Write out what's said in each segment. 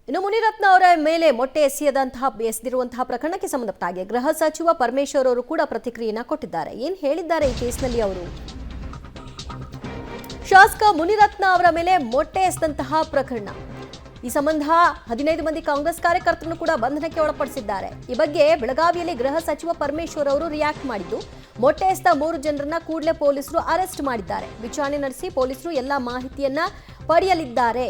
ಇನ್ನು ಮುನಿರತ್ನ ಅವರ ಮೇಲೆ ಮೊಟ್ಟೆ ಎಸೆದಿರುವಂತಹ ಪ್ರಕರಣಕ್ಕೆ ಸಂಬಂಧಪಟ್ಟ ಹಾಗೆ ಗೃಹ ಸಚಿವ ಪರಮೇಶ್ವರ್ ಅವರು ಕೂಡ ಪ್ರತಿಕ್ರಿಯೆಯನ್ನು ಕೊಟ್ಟಿದ್ದಾರೆ. ಏನು ಹೇಳಿದ್ದಾರೆ ಈ ಕೇಸ್ನಲ್ಲಿ ಅವರು? ಶಾಸಕ ಮುನಿರತ್ನ ಅವರ ಮೇಲೆ ಮೊಟ್ಟೆ ಎಸೆದಂತಹ ಪ್ರಕರಣ ಈ ಸಂಬಂಧ 15 ಮಂದಿ ಕಾಂಗ್ರೆಸ್ ಕಾರ್ಯಕರ್ತರನ್ನು ಕೂಡ ಬಂಧನಕ್ಕೆ ಒಳಪಡಿಸಿದ್ದಾರೆ. ಈ ಬಗ್ಗೆ ಬೆಳಗಾವಿಯಲ್ಲಿ ಗೃಹ ಸಚಿವ ಪರಮೇಶ್ವರ್ ಅವರು ರಿಯಾಕ್ಟ್ ಮಾಡಿದ್ದು, ಮೊಟ್ಟೆ ಎಸೆದ 3 ಜನರನ್ನ ಕೂಡಲೇ ಪೊಲೀಸರು ಅರೆಸ್ಟ್ ಮಾಡಿದ್ದಾರೆ. ವಿಚಾರಣೆ ನಡೆಸಿ ಪೊಲೀಸರು ಎಲ್ಲಾ ಮಾಹಿತಿಯನ್ನ ಪಡೆಯಲಿದ್ದಾರೆ.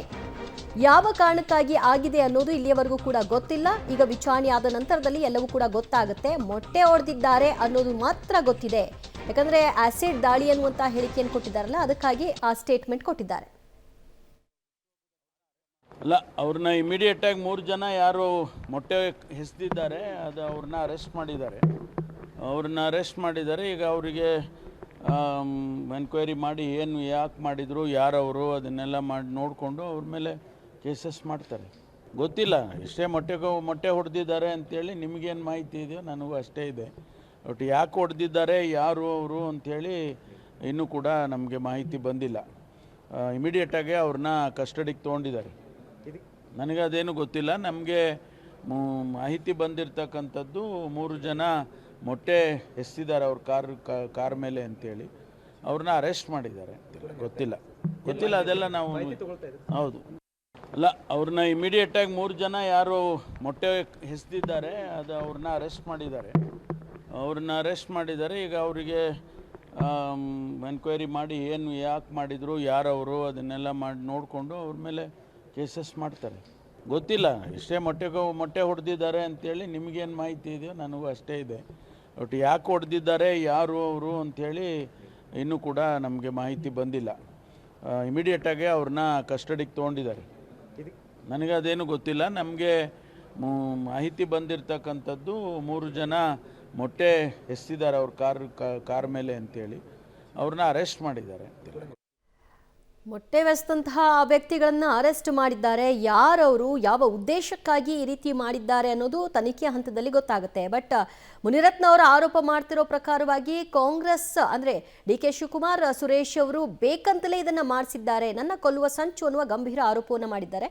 ಯಾವ ಕಾರಣಕ್ಕಾಗಿ ಆಗಿದೆ ಅನ್ನೋದು ಇಲ್ಲಿಯವರೆಗೂ ಕೂಡ ಗೊತ್ತಿಲ್ಲ. ಈಗ ವಿಚಾರಣೆ ಆದ ನಂತರದಲ್ಲಿ ಎಲ್ಲವೂ ಕೂಡ ಗೊತ್ತಾಗುತ್ತೆ. ಮೊಟ್ಟೆ ಹೊಡೆದಿದ್ದಾರೆ ಅನ್ನೋದು ಮಾತ್ರ ಗೊತ್ತಿದೆ. ಯಾಕಂದ್ರೆ ಆಸಿಡ್ ದಾಳಿ ಅನ್ನುವಂತ ಹೇಳಿಕೆಯನ್ನು ಕೊಟ್ಟಿದ್ದಾರಲ್ಲ, ಅದಕ್ಕಾಗಿ ಆ ಸ್ಟೇಟ್ಮೆಂಟ್ ಕೊಟ್ಟಿದ್ದಾರೆ. ಅಲ್ಲ, ಅವ್ರನ್ನ ಇಮಿಡಿಯೇಟ್ ಆಗಿ 3 ಜನ ಯಾರು ಮೊಟ್ಟೆ ಎಸೆದಿದ್ದಾರೆ ಅದು ಅವ್ರನ್ನ ಅರೆಸ್ಟ್ ಮಾಡಿದ್ದಾರೆ. ಈಗ ಅವರಿಗೆ ಎನ್ಕ್ವೈರಿ ಮಾಡಿ ಏನು ಯಾಕೆ ಮಾಡಿದರು, ಯಾರವರು, ಅದನ್ನೆಲ್ಲ ಮಾಡಿ ನೋಡಿಕೊಂಡು ಅವ್ರ ಮೇಲೆ ಕೇಸಸ್ ಮಾಡ್ತಾರೆ. ಗೊತ್ತಿಲ್ಲ, ಇಷ್ಟೇ ಮೊಟ್ಟೆ ಹೊಡೆದಿದ್ದಾರೆ ಅಂತೇಳಿ ನಿಮಗೇನು ಮಾಹಿತಿ ಇದೆಯೋ ನನಗೂ ಅಷ್ಟೇ ಇದೆ. ಬಟ್ ಯಾಕೆ ಹೊಡೆದಿದ್ದಾರೆ, ಯಾರು ಅವರು ಅಂಥೇಳಿ ಇನ್ನೂ ಕೂಡ ನಮಗೆ ಮಾಹಿತಿ ಬಂದಿಲ್ಲ. ಇಮಿಡಿಯೇಟಾಗಿ ಅವ್ರನ್ನ ಕಸ್ಟಡಿಗೆ ತೊಗೊಂಡಿದ್ದಾರೆ. ನನಗೆ ಅದೇನು ಗೊತ್ತಿಲ್ಲ. ನಮಗೆ ಮಾಹಿತಿ ಬಂದಿರತಕ್ಕಂಥದ್ದು 3 ಜನ ಮೊಟ್ಟೆ ಎಸೆದಿದ್ದಾರೆ ಅವ್ರ ಕಾರ್ ಮೇಲೆ ಅಂತೇಳಿ ಅವ್ರನ್ನ ಅರೆಸ್ಟ್ ಮಾಡಿದ್ದಾರೆ. ಗೊತ್ತಿಲ್ಲ ಅದೆಲ್ಲ ನಾವು. ಹೌದು, ಅಲ್ಲ, ಅವ್ರನ್ನ ಇಮಿಡಿಯೇಟಾಗಿ 3 ಜನ ಯಾರು ಮೊಟ್ಟೆ ಎಸೆದಿದ್ದಾರೆ ಅದು ಅವ್ರನ್ನ ಅರೆಸ್ಟ್ ಮಾಡಿದ್ದಾರೆ. ಈಗ ಅವರಿಗೆ ಎನ್ಕ್ವೈರಿ ಮಾಡಿ ಏನು ಯಾಕೆ ಮಾಡಿದರು, ಯಾರವರು, ಅದನ್ನೆಲ್ಲ ಮಾಡಿ ನೋಡಿಕೊಂಡು ಅವ್ರ ಮೇಲೆ ಕೇಸಸ್ ಮಾಡ್ತಾರೆ. ಗೊತ್ತಿಲ್ಲ, ಇಷ್ಟೇ ಮೊಟ್ಟೆ ಹೊಡೆದಿದ್ದಾರೆ ಅಂತೇಳಿ ನಿಮಗೇನು ಮಾಹಿತಿ ಇದೆಯೋ ನನಗೂ ಅಷ್ಟೇ ಇದೆ. ಬಟ್ ಯಾಕೆ ಹೊಡೆದಿದ್ದಾರೆ, ಯಾರು ಅವರು ಅಂಥೇಳಿ ಇನ್ನೂ ಕೂಡ ನಮಗೆ ಮಾಹಿತಿ ಬಂದಿಲ್ಲ. ಇಮಿಡಿಯೇಟಾಗಿ ಅವ್ರನ್ನ ಕಸ್ಟಡಿಗೆ ತೊಗೊಂಡಿದ್ದಾರೆ. ನನಗೆ ಅದೇನು ಗೊತ್ತಿಲ್ಲ. ನಮಗೆ ಮಾಹಿತಿ ಬಂದಿರತಕ್ಕಂಥದ್ದು 3 ಜನ ಮೊಟ್ಟೆ ಎಸೆದಿದ್ದಾರೆ ಅವ್ರ ಕಾರ್ ಮೇಲೆ ಅಂತೇಳಿ ಅವ್ರನ್ನ ಅರೆಸ್ಟ್ ಮಾಡಿದ್ದಾರೆ. ಮೊಟ್ಟೆ ಎಸೆದಂತಹ ವ್ಯಕ್ತಿಗಳನ್ನ ಅರೆಸ್ಟ್ ಮಾಡಿದ್ದಾರೆ. ಯಾರವರು, ಯಾವ ಉದ್ದೇಶಕ್ಕಾಗಿ ಈ ರೀತಿ ಮಾಡಿದ್ದಾರೆ ಅನ್ನೋದು ತನಿಖೆ ಹಂತದಲ್ಲಿ ಗೊತ್ತಾಗುತ್ತೆ. ಬಟ್ ಮುನಿರತ್ನ ಅವರ ಆರೋಪ ಮಾಡ್ತಿರೋ ಪ್ರಕಾರವಾಗಿ ಕಾಂಗ್ರೆಸ್ ಅಂದ್ರೆ ಡಿ.ಕೆ. ಶಿವಕುಮಾರ್, ಸುರೇಶ್ ಅವರು ಬೇಕಂತಲೇ ಇದನ್ನ ಮಾಡಿಸಿದ್ದಾರೆ, ನನ್ನ ಕೊಲ್ಲುವ ಸಂಚು ಅನ್ನುವ ಗಂಭೀರ ಆರೋಪವನ್ನು ಮಾಡಿದ್ದಾರೆ.